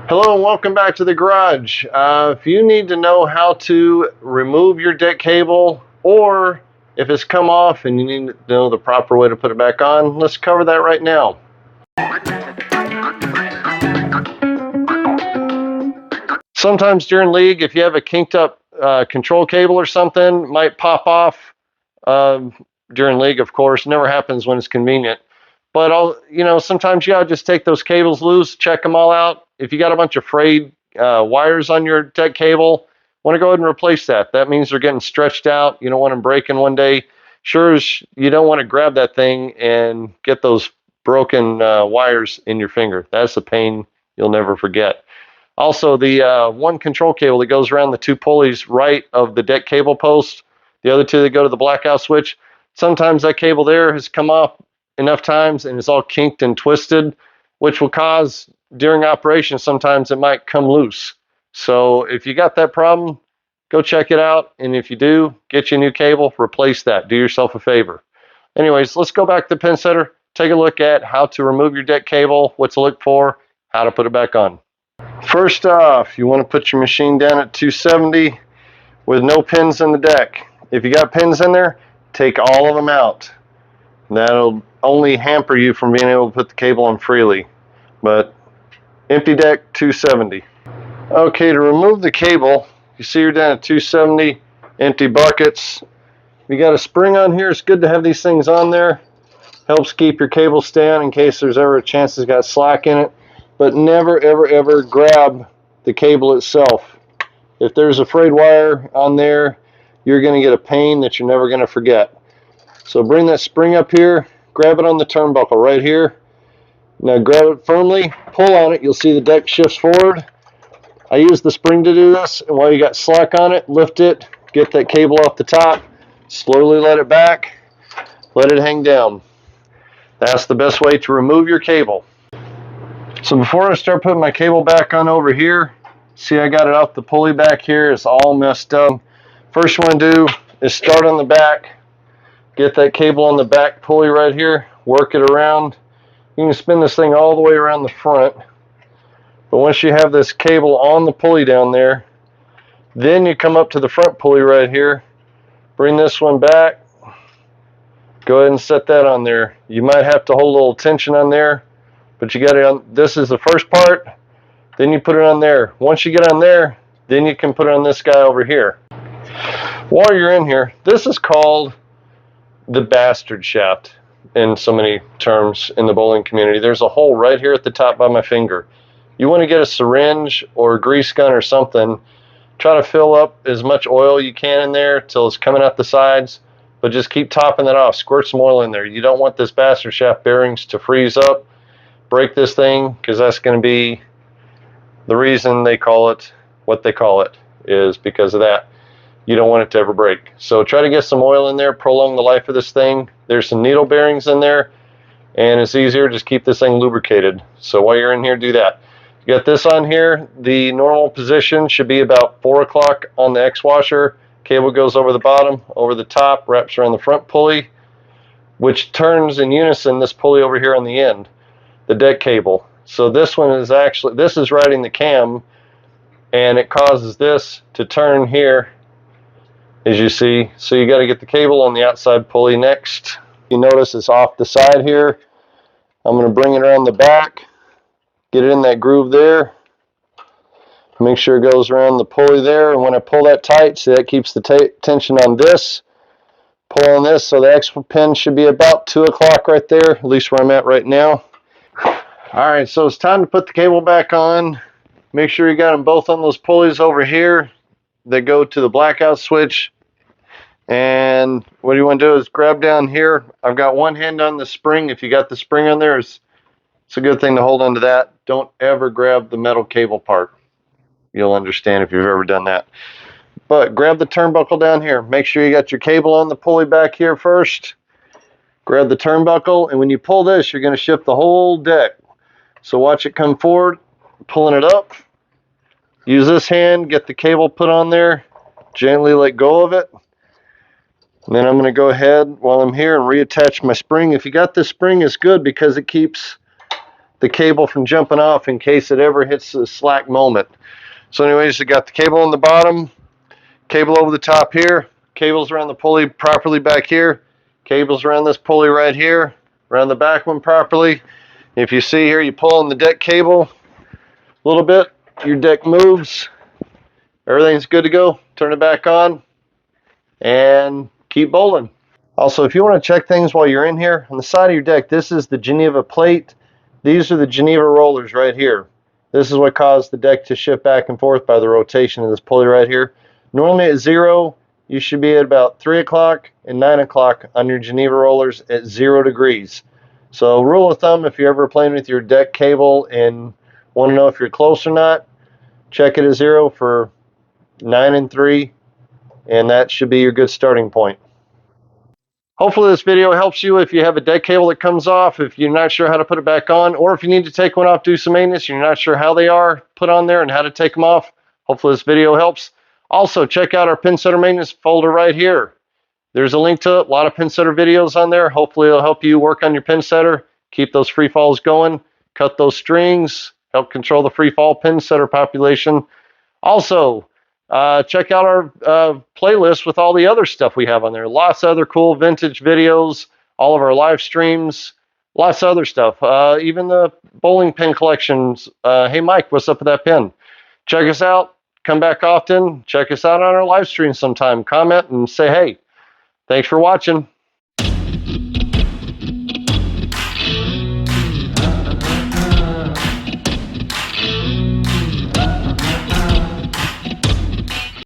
Hello and welcome back to the garage. If you need to know how to remove your deck cable, or if it's come off and you need to know the proper way to put it back on, let's cover that right now. Sometimes during league, if you have a kinked up control cable or something, might pop off during league, of course. Never happens when it's convenient. But sometimes you gotta just take those cables loose, check them all out. If you got a bunch of frayed wires on your deck cable, want to go ahead and replace that. That means they're getting stretched out. You don't want them breaking one day. Sure as you don't want to grab that thing and get those broken wires in your finger. That's a pain you'll never forget. Also, the one control cable that goes around the two pulleys right of the deck cable post, the other two that go to the blackout switch, sometimes that cable there has come off enough times and it's all kinked and twisted, which will cause during operation sometimes it might come loose. So if you got that problem, go check it out. And if you do, get you a new cable, replace that. Do yourself a favor. Anyways, let's go back to the pin setter, take a look at how to remove your deck cable, what to look for, how to put it back on. First off, you want to put your machine down at 270 with no pins in the deck. If you got pins in there, take all of them out. That'll only hamper you from being able to put the cable on freely. But empty deck, 270. Okay, to remove the cable, you see you're down at 270, empty buckets. If you got a spring on here, it's good to have these things on there. Helps keep your cable stay on in case there's ever a chance it's got slack in it. But never, ever, ever grab the cable itself. If there's a frayed wire on there, you're going to get a pain that you're never going to forget. So bring that spring up here, grab it on the turnbuckle right here. Now grab it firmly, pull on it, you'll see the deck shifts forward. I use the spring to do this, and while you got slack on it, lift it, get that cable off the top, slowly let it back, let it hang down. That's the best way to remove your cable. So before I start putting my cable back on over here, see I got it off the pulley back here, it's all messed up. First you want to do is start on the back, get that cable on the back pulley right here, work it around. You can spin this thing all the way around the front, but once you have this cable on the pulley down there, then you come up to the front pulley right here, bring this one back, go ahead and set that on there. You might have to hold a little tension on there, but you got it on. This is the first part, then you put it on there. Once you get on there, then you can put it on this guy over here. While you're in here, this is called the bastard shaft in so many terms in the bowling community. There's a hole right here at the top by my finger. You want to get a syringe or a grease gun or something, try to fill up as much oil you can in there till it's coming out the sides, but just keep topping that off. Squirt some oil in there. You don't want this bastard shaft bearings to freeze up, break this thing, because that's going to be the reason they call it what they call it, is because of that. You don't want it to ever break. So try to get some oil in there, prolong the life of this thing. There's some needle bearings in there, and it's easier, just keep this thing lubricated. So while you're in here, do that. You got this on here. The normal position should be about 4 o'clock on the X washer. Cable goes over the bottom, over the top, wraps around the front pulley, which turns in unison this pulley over here on the end, the deck cable. So this one is actually, this is riding the cam, and it causes this to turn here, as you see. So you got to get the cable on the outside pulley next. You notice it's off the side here. I'm going to bring it around the back, get it in that groove there, make sure it goes around the pulley there, and when I pull that tight, see that keeps the tension on this. Pull on this, so the extra pin should be about 2 o'clock right there, at least where I'm at right now. Alright, so it's time to put the cable back on. Make sure you got them both on those pulleys over here that go to the blackout switch. And what you want to do is grab down here. I've got one hand on the spring. If you got the spring on there, it's a good thing to hold onto that. Don't ever grab the metal cable part. You'll understand if you've ever done that. But grab the turnbuckle down here. Make sure you got your cable on the pulley back here first. Grab the turnbuckle, and when you pull this, you're going to shift the whole deck. So watch it come forward, pulling it up. Use this hand, get the cable put on there, gently let go of it. And then I'm going to go ahead while I'm here and reattach my spring. If you got this spring, it's good because it keeps the cable from jumping off in case it ever hits the slack moment. So anyways, you got the cable on the bottom, cable over the top here, cables around the pulley properly back here, cables around this pulley right here, around the back one properly. If you see here, you pull on the deck cable a little bit, your deck moves, everything's good to go. Turn it back on and keep bowling. Also, if you want to check things while you're in here, on the side of your deck, this is the Geneva plate. These are the Geneva rollers right here. This is what caused the deck to shift back and forth by the rotation of this pulley right here. Normally at 0, you should be at about 3 o'clock and 9 o'clock on your Geneva rollers at 0 degrees. So rule of thumb, if you're ever playing with your deck cable and want to know if you're close or not, check it at 0 for 9 and 3, and that should be your good starting point. Hopefully this video helps you if you have a deck cable that comes off, if you're not sure how to put it back on, or if you need to take one off, do some maintenance, you're not sure how they are put on there and how to take them off. Hopefully this video helps. Also, check out our pinsetter maintenance folder right here. There's a link to it, a lot of pinsetter videos on there. Hopefully it'll help you work on your pinsetter, keep those free falls going, cut those strings, help control the free fall pinsetter population. Also, check out our playlist with all the other stuff we have on there. Lots of other cool vintage videos, all of our live streams, lots of other stuff. Even the bowling pin collections. Hey, Mike, what's up with that pin? Check us out. Come back often. Check us out on our live stream sometime. Comment and say hey. Thanks for watching.